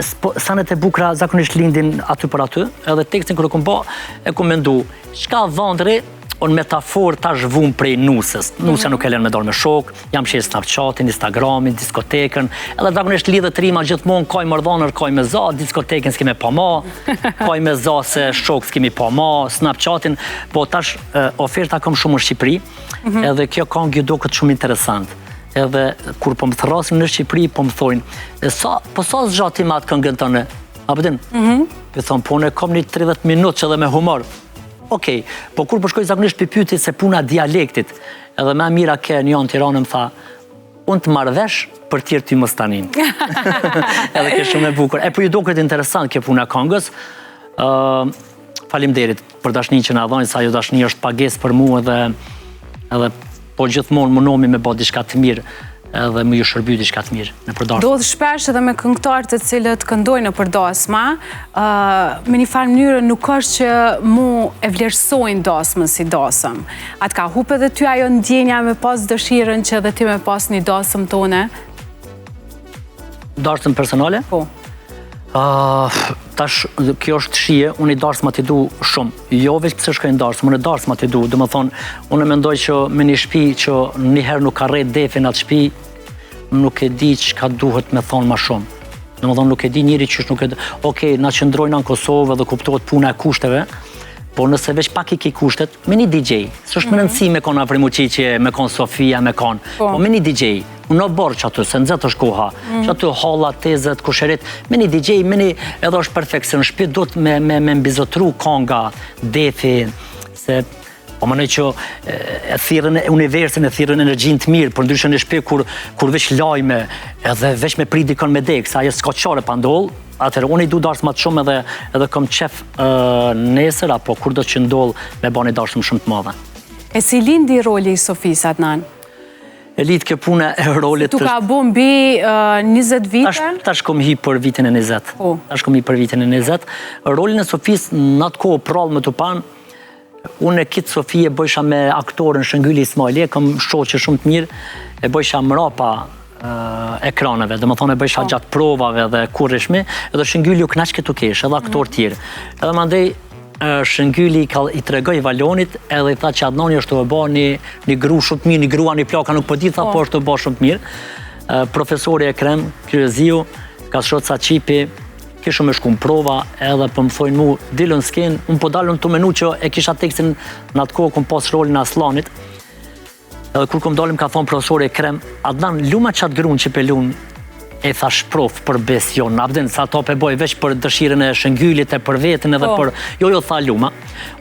sanet e bukra zakonisht lindin aty për aty, edhe tekstin kërë kom po, e kom mendu, çka dhëndri, unë metaforë tash vum prej nusës. Nusja nuk e lënë me dorë me shok, jam qenë Snapchatin, Instagramin, diskotekën, edhe zakonisht lidhet rima gjithmonë kaj mërdhonër, kaj me za, diskotekën s'kemi pa ma, kaj me za se shok s'kemi pa ma, Snapchatin, po tash oferta kom shumë në Shqipëri, edhe kjo këngë ju do këtë shumë interesant. Edhe kur po më thrasin në Shqipëri, po më thojnë, po sa zgjati me atë këngën tëne? A përdin? Për thonë, po ne kom një 30 minutë që edhe me humor. Okej, po kur përshkoj zakonisht për pyti se puna dialektit, edhe me mira ke një anë Tiranë më tha, unë të marrëvesh për tjerë ty mos tanin. Edhe ke shumë e bukur. E po ju do këtë interesant kjo puna këngës, faleminderit për dashni që na dhoni, sa ju dashni është pagesë për mua edhe po gjithmonë mundohemi me bë diçka të mirë edhe më ju shërby diçka të mirë në përdasma. Ndodh shpesh edhe me këngëtarë të cilët këndojnë në përdasma, me një farë mënyrë nuk është që mu e vlerësojnë dasmën si dasëm. Atë ka hupe dhe ty ajo ndjenja me pas dëshirën që edhe ty me pas një dasëm tone? Dasëm personale? Po. Tash, kjo është shije, unë i darsma t'i du shumë. Jo veç pëse shkojnë darsma, unë i darsma t'i du. Dhe më thonë, unë mendoj që me një shpi që njëherë nuk ka rejt defin atë shpi, nuk e di që ka duhet me thonë ma shumë. Dhe më thonë, nuk e di njëri që nuk e di. Okej, na qëndrojnë në Kosovë dhe kuptohet puna e kushteve, po nëse veç pak i ki kushtet, me një DJ. Së është më nëndësi me konë Avrimuqiqje, me konë Sofia, me konë. Po me një DJ. Unë në borë që aty, se nëzët është koha, që aty halla, tezet, kusherit, me një DJ, me një edhe është perfekt, se në shpi do të me mbizotru konga, defi, se po më nëjë që e thirën e universin, e thirën energjin të mirë, për ndryshën e shpi kur veç lajme, edhe veç me prit dikon me dek, sa ajo s'ka qare pa ndoll, atërë, unë i du darës ma të shumë edhe kom qef nesër, apo kur do që ndoll me bani darës më shumë të madhe. E si lindi roli i Sofis Adnan? E litë kjo puna e rolit... Tu ka bu mbi 20 vite? Tash kom hi për vitin e 20. Tash kom hi për vitin e 20. Rolin e Sofis në atë kohë prallë më të panë, unë e kitë Sofi e bëjsha me aktorën Shëngylli Ismaili, e kom shoqe shumë të mirë, e bëjsha mrapa ekraneve, dhe më thonë e bëjsha gjatë provave dhe kurrishmi, edhe Shëngylli u knaq këtu kesh, edhe aktor tjerë. Edhe mandej Shëngylli i tregoj Valonit edhe i tha që Adnani është të bë një gru shumë të mirë, një grua një plaka nuk po di tha, po është të bë shumë të mirë. Profesori Ekrem, Kyrëziu, ka shot sa qipi, kishëm e shku në prova edhe për më thojnë mu, dilën s'ken, unë po dalën të menu që e kisha tekstin në atë kohë këm pas rolin në Aslanit. Edhe kur këm dalim ka thonë profesori Ekrem, Adnan, luma qatë grunë që pelun e tha shprof për besion, abden, sa to pe boj veç për dëshirën e Shëngyllit e për vetën edhe për... Jo, ta luma.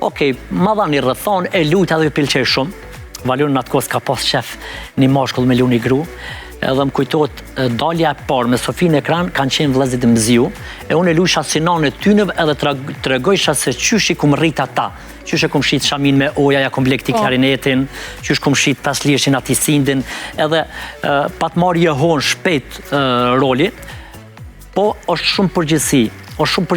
Okej, ma dha një rëthon, e lujt edhe ju pilqej shumë. Valon në atë kohë ka pas qef një mashkull me lu një gru. Edhe më kujtojt dalja e parë me Sofin e ekran kanë qenë vëllezit e Mziu, e unë e lusha sinan e tynëv edhe të regojsha se qysh i kum rrit ata. Qysh e kum shit Shamin me oja, ja kum blekti klarinetin, qysh kum shit pas lirshin ati Sindin, edhe pat marrë jehon shpejt roli, po është shumë përgjithsi,